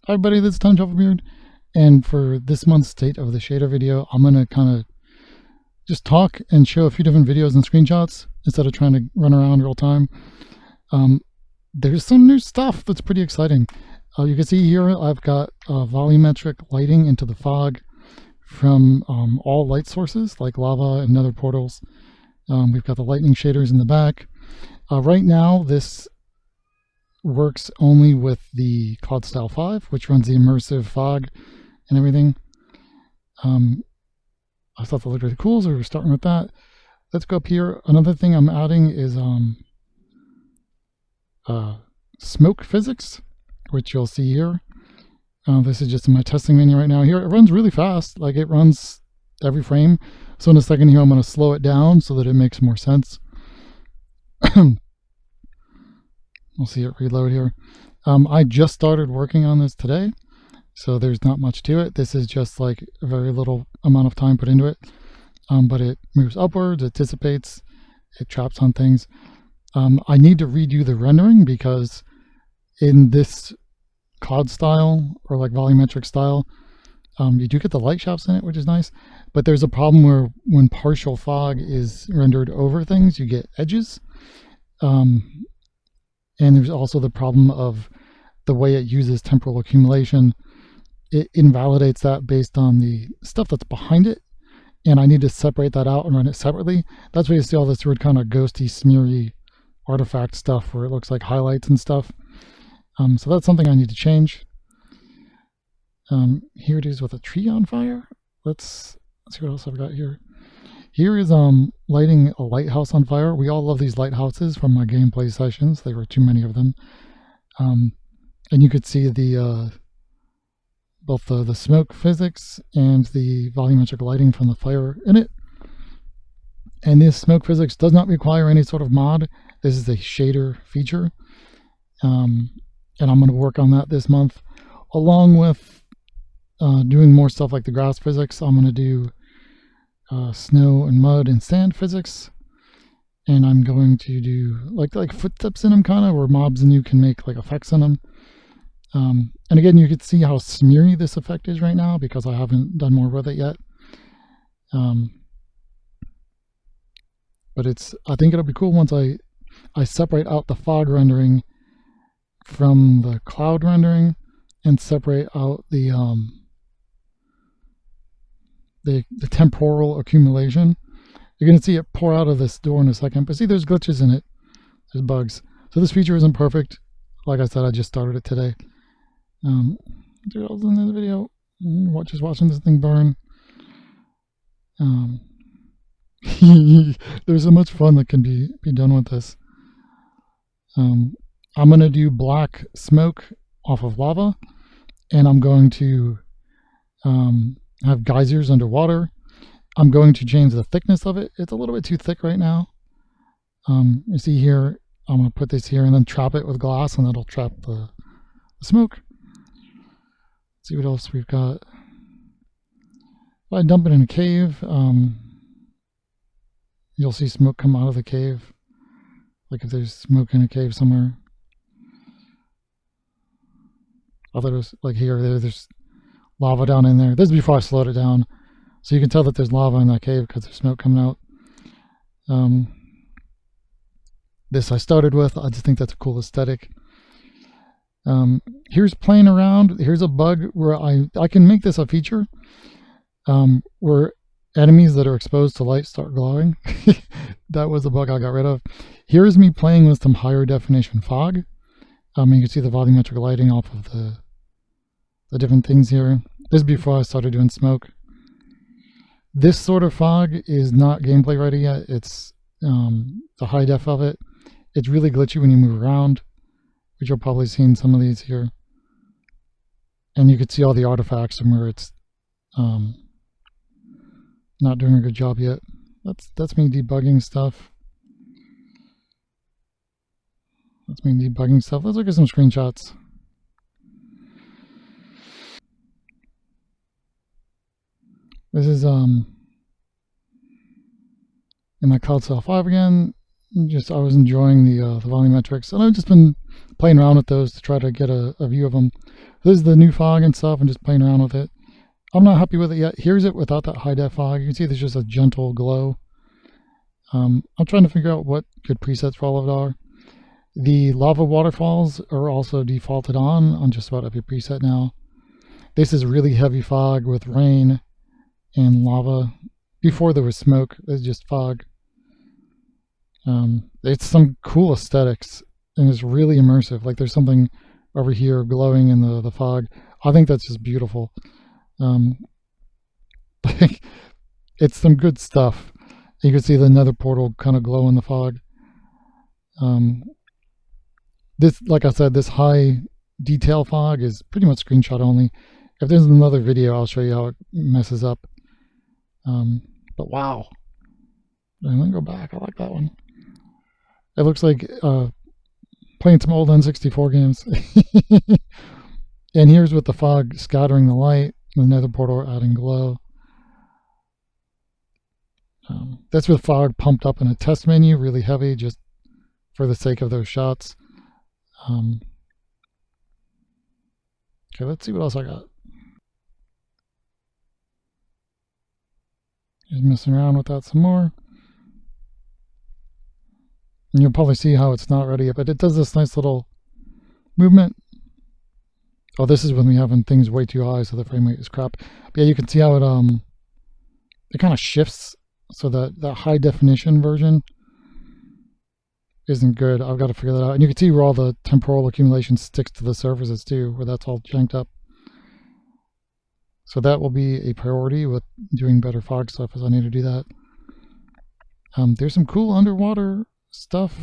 Hi everybody, this is Time Travel Beard, and for this month's State of the Shader video, I'm going to kind of just talk and show a few different videos and screenshots instead of trying to run around real time. There's some new stuff that's pretty exciting. You can see here I've got volumetric lighting into the fog from all light sources like lava and nether portals. We've got the lightning shaders in the back. Right now this works only with the Cloud Style 5, which runs the immersive fog and everything. I thought that looked really cool, so we're starting with that. Let's go up here. Another thing I'm adding is smoke physics, which you'll see here. This is just in my testing menu right now. Here, it runs really fast. Like, it runs every frame. So in a second here, I'm going to slow it down so that it makes more sense. We'll see it reload here. I just started working on this today, so there's not much to it. This is just like a very little amount of time put into it, but it moves upwards, it dissipates, it traps on things. I need to redo the rendering because in this cloud style or like volumetric style, you do get the light shafts in it, which is nice, but there's a problem where when partial fog is rendered over things, you get edges. And there's also the problem of the way it uses temporal accumulation. It invalidates that based on the stuff that's behind it, and I need to separate that out and run it separately. That's why you see all this weird kind of ghosty, smeary artifact stuff where it looks like highlights and stuff. So that's something I need to change. Here it is with a tree on fire. Let's see what else I've got here. Here is lighting a lighthouse on fire. We all love these lighthouses from my gameplay sessions. There were too many of them. And you could see the both the smoke physics and the volumetric lighting from the fire in it. And this smoke physics does not require any sort of mod. This is a shader feature. And I'm going to work on that this month, along with doing more stuff like the grass physics. I'm going to do snow and mud and sand physics, and I'm going to do like footsteps in them, kind of, where mobs and you can make like effects on them. And again, you can see how smeary this effect is right now because I haven't done more with it yet. But I think it'll be cool once I separate out the fog rendering from the cloud rendering and separate out the temporal accumulation. You're going to see it pour out of this door in a second, but see, there's glitches in it. There's bugs. So this feature isn't perfect. Like I said, I just started it today. What else in this video? Just watching this thing burn. There's so much fun that can be done with this. I'm going to do black smoke off of lava, and I'm going to have geysers underwater. I'm going to change the thickness of it. It's a little bit too thick right now. You see here, I'm going to put this here and then trap it with glass, and that'll trap the smoke. Let's see what else we've got. If I dump it in a cave, you'll see smoke come out of the cave. Like if there's smoke in a cave somewhere. Others, like here, there's lava down in there. This is before I slowed it down, so you can tell that there's lava in that cave because there's smoke coming out. This I started with. I just think that's a cool aesthetic. Here's playing around. Here's a bug where I can make this a feature where enemies that are exposed to light start glowing. That was a bug I got rid of. Here's me playing with some higher definition fog. You can see the volumetric lighting off of the different things here. This is before I started doing smoke. This sort of fog is not gameplay ready yet. It's the high def of it. It's really glitchy when you move around, which you'll probably see in some of these here. And you can see all the artifacts and where it's not doing a good job yet. That's me debugging stuff. Let's look at some screenshots. This is in my Cloud Style 5 again. I was enjoying the volumetrics, and I've just been playing around with those to try to get a view of them. This is the new fog and stuff, and just playing around with it. I'm not happy with it yet. Here's it without that high def fog. You can see there's just a gentle glow. I'm trying to figure out what good presets for all of it are. The lava waterfalls are also defaulted on just about every preset now. This is really heavy fog with rain and lava. Before there was smoke, it's just fog. It's some cool aesthetics, and it's really immersive. Like there's something over here glowing in the fog. I think that's just beautiful. It's some good stuff. You can see the nether portal kind of glow in the fog. This, like I said, this high detail fog is pretty much screenshot only. If there's another video, I'll show you how it messes up. But wow. Let me go back. I like that one. It looks like playing some old N64 games. And here's with the fog scattering the light, the nether portal adding glow. That's with fog pumped up in a test menu, really heavy, just for the sake of those shots. Okay, let's see what else I got. Just messing around with that some more. And you'll probably see how it's not ready yet, but it does this nice little movement. Oh, this is when we having things way too high, so the frame rate is crap. But yeah, you can see how it kind of shifts, so that high definition version isn't good. I've got to figure that out. And you can see where all the temporal accumulation sticks to the surfaces too, where that's all janked up. So that will be a priority with doing better fog stuff, as I need to do that. There's some cool underwater stuff.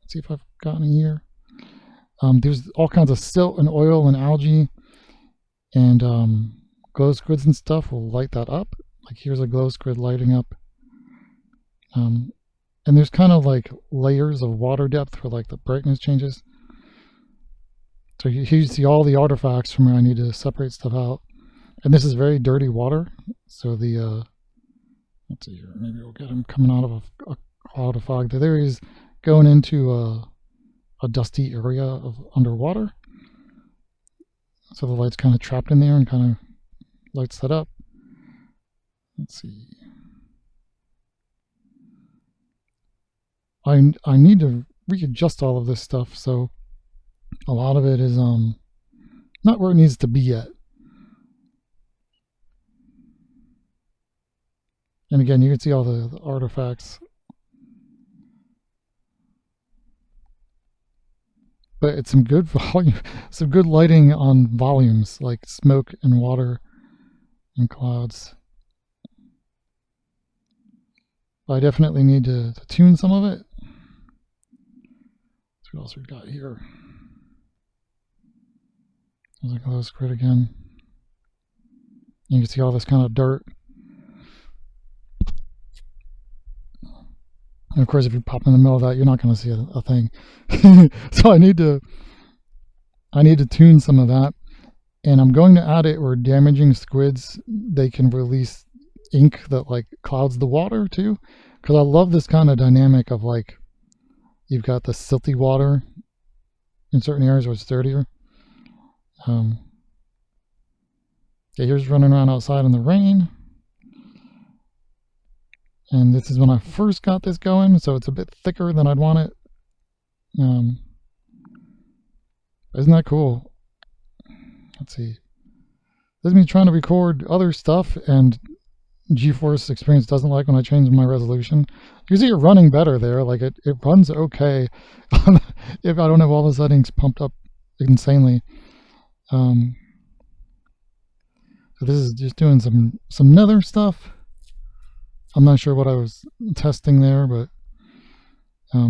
Let's see if I've got any here. There's all kinds of silt and oil and algae, and glow squids and stuff will light that up. Like here's a glow squid lighting up. And there's kind of like layers of water depth where like the brightness changes. So here you see all the artifacts from where I need to separate stuff out. And this is very dirty water. So the, let's see here, maybe we'll get him coming out of a cloud of fog. There he is going into a dusty area of underwater. So the light's kind of trapped in there and kind of lights that up. Let's see. I need to readjust all of this stuff, so a lot of it is not where it needs to be yet. And again, you can see all the artifacts. But it's some good volume, some good lighting on volumes like smoke and water and clouds. I definitely need to tune some of it. What else we've got here? There's a glow squid again. You can see all this kind of dirt. And of course, if you pop in the middle of that, you're not going to see a thing. So I need to tune some of that, and I'm going to add it where damaging squids, they can release ink that like clouds the water too, because I love this kind of dynamic of like you've got the silty water in certain areas where it's dirtier. Yeah, here's running around outside in the rain. And this is when I first got this going, so it's a bit thicker than I'd want it. Isn't that cool? Let's see. This is me trying to record other stuff, and GeForce Experience doesn't like when I change my resolution. You see it running better there, like it runs okay if I don't have all the settings pumped up insanely. So this is just doing some nether stuff. I'm not sure what I was testing there, but I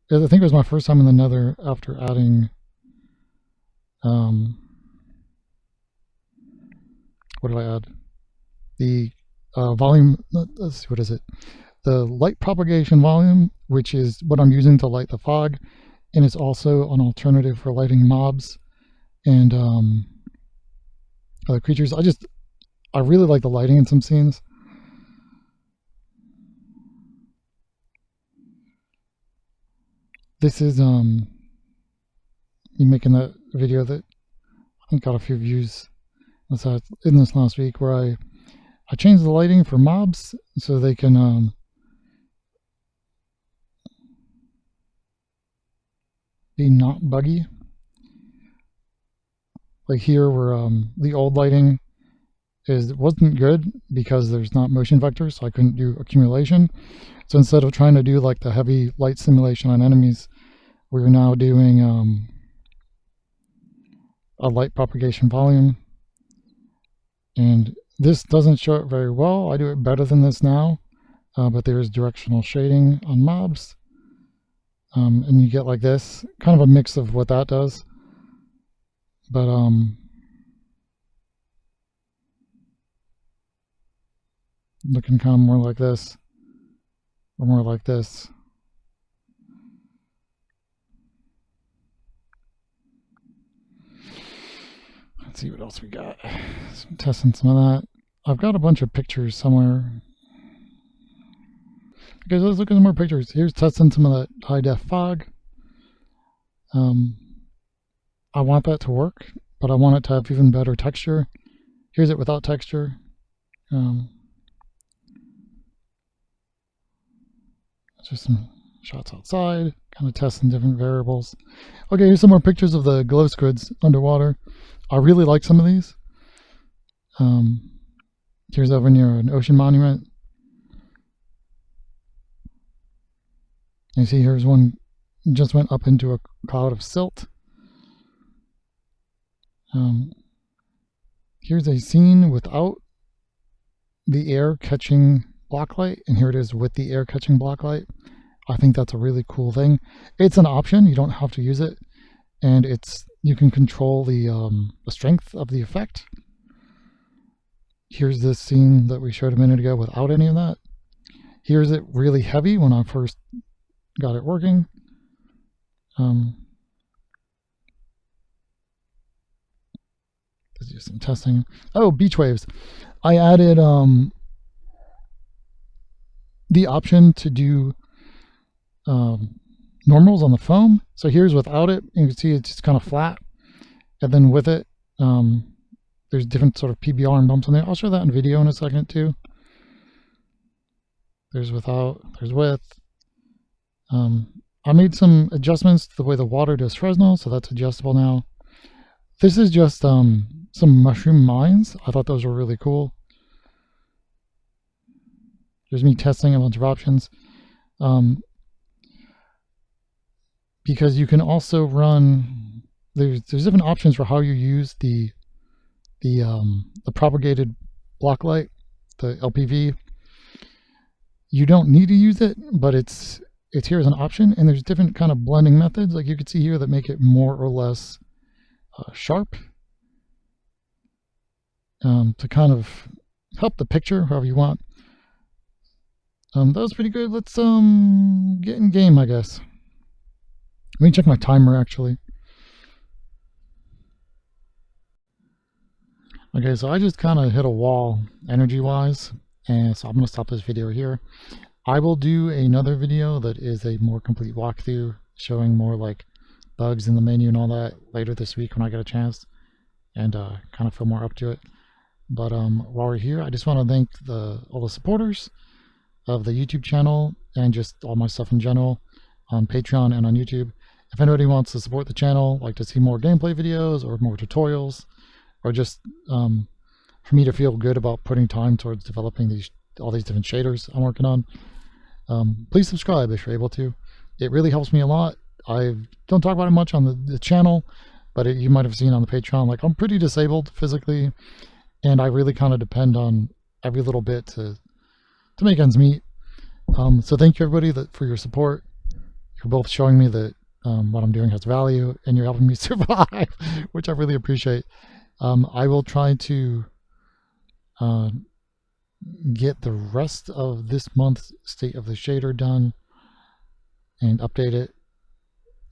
think it was my first time in the nether after adding what did I add? The volume, let's see, what is it? The light propagation volume, which is what I'm using to light the fog, and it's also an alternative for lighting mobs and other creatures. I really like the lighting in some scenes. This is me making that video that I think got a few views in this last week, where I changed the lighting for mobs so they can be not buggy. Like here, where the old lighting wasn't good because there's not motion vectors, so I couldn't do accumulation. So instead of trying to do like the heavy light simulation on enemies, we're now doing a light propagation volume. And this doesn't show it very well. I do it better than this now, but there's directional shading on mobs. And you get like this, kind of a mix of what that does. But looking kind of more like this, or more like this. Let's see what else we got. Testing some of that. I've got a bunch of pictures somewhere. Okay, so let's look at some more pictures. Here's testing some of that high def fog. I want that to work, but I want it to have even better texture. Here's it without texture. Just some shots outside, kind of testing different variables. Okay, here's some more pictures of the glow squids underwater. I really like some of these. Here's over near an ocean monument. You see here's one just went up into a cloud of silt. Here's a scene without the air catching block light, and here it is with the air catching block light. I think that's a really cool thing. It's an option, you don't have to use it, and you can control the strength of the effect. Here's this scene that we showed a minute ago without any of that. Here's it really heavy when I first got it working. Let's do some testing. Oh, beach waves. I added the option to do normals on the foam. So here's without it. You can see it's just kind of flat. And then with it, there's different sort of PBR and bumps in there. I'll show that in video in a second too. There's without, there's with. I made some adjustments to the way the water does Fresnel, so that's adjustable now. This is just some mushroom mines. I thought those were really cool. There's me testing a bunch of options. Because you can also run, there's different options for how you use the propagated block light, the LPV. You don't need to use it, but it's here as an option, and there's different kind of blending methods, like you can see here, that make it more or less sharp, to kind of help the picture however you want. That was pretty good. Let's get in game, I guess. Let me check my timer actually. Okay, so I just kind of hit a wall energy wise, and so I'm going to stop this video here. I will do another video that is a more complete walkthrough, showing more like bugs in the menu and all that later this week when I get a chance, and kind of feel more up to it. But while we're here, I just want to thank all the supporters of the YouTube channel and just all my stuff in general on Patreon and on YouTube. If anybody wants to support the channel, like to see more gameplay videos or more tutorials, or just for me to feel good about putting time towards developing all these different shaders I'm working on, please subscribe if you're able to. It really helps me a lot. I don't talk about it much on the channel, but you might have seen on the Patreon, like I'm pretty disabled physically, and I really kind of depend on every little bit to make ends meet. So thank you everybody for your support. You're both showing me that what I'm doing has value, and you're helping me survive, which I really appreciate. I will try to get the rest of this month's State of the Shader done and update it,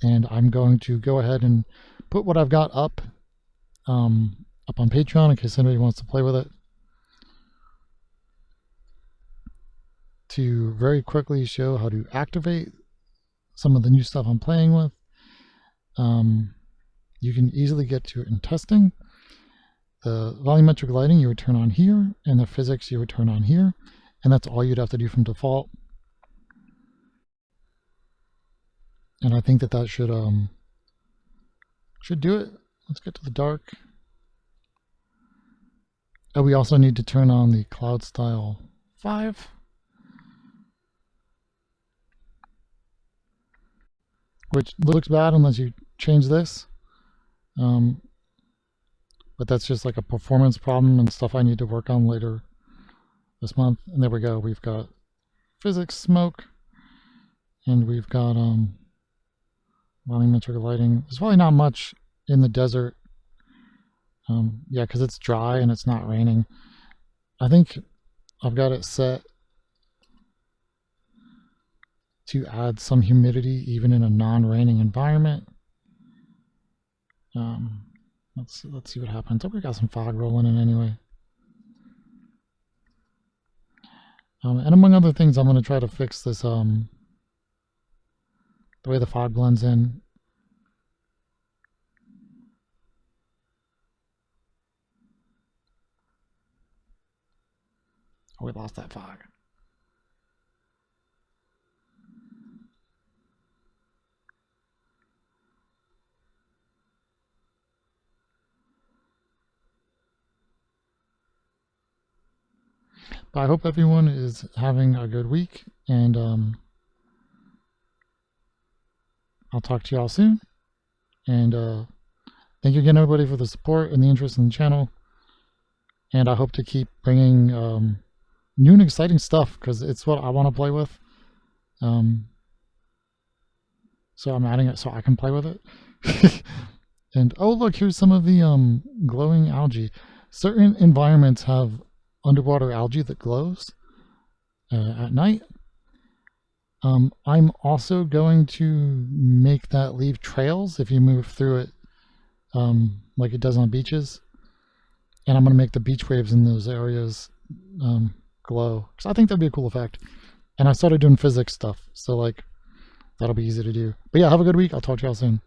and I'm going to go ahead and put what I've got up on Patreon in case anybody wants to play with it, to very quickly show how to activate some of the new stuff I'm playing with. You can easily get to it in testing. The volumetric lighting you would turn on here, and the physics you would turn on here, and that's all you'd have to do from default. And I think that should do it. Let's get to the dark. Oh, we also need to turn on the cloud style 5. Which looks bad unless you change this. But that's just like a performance problem and stuff I need to work on later this month. And there we go. We've got physics smoke, and we've got volumetric lighting. There's probably not much in the desert. Yeah, because it's dry and it's not raining. I think I've got it set to add some humidity even in a non-raining environment. Let's see what happens. Oh, we got some fog rolling in anyway. And among other things, I'm going to try to fix this, the way the fog blends in. Oh, we lost that fog. But I hope everyone is having a good week, and I'll talk to you all soon. And thank you again, everybody, for the support and the interest in the channel. And I hope to keep bringing new and exciting stuff, because it's what I want to play with. So I'm adding it so I can play with it. And oh, look, here's some of the glowing algae. Certain environments have underwater algae that glows at night. I'm also going to make that leave trails if you move through it, like it does on beaches. And I'm going to make the beach waves in those areas glow, because I think that'd be a cool effect. And I started doing physics stuff, so like that'll be easy to do. But yeah, have a good week. I'll talk to y'all soon.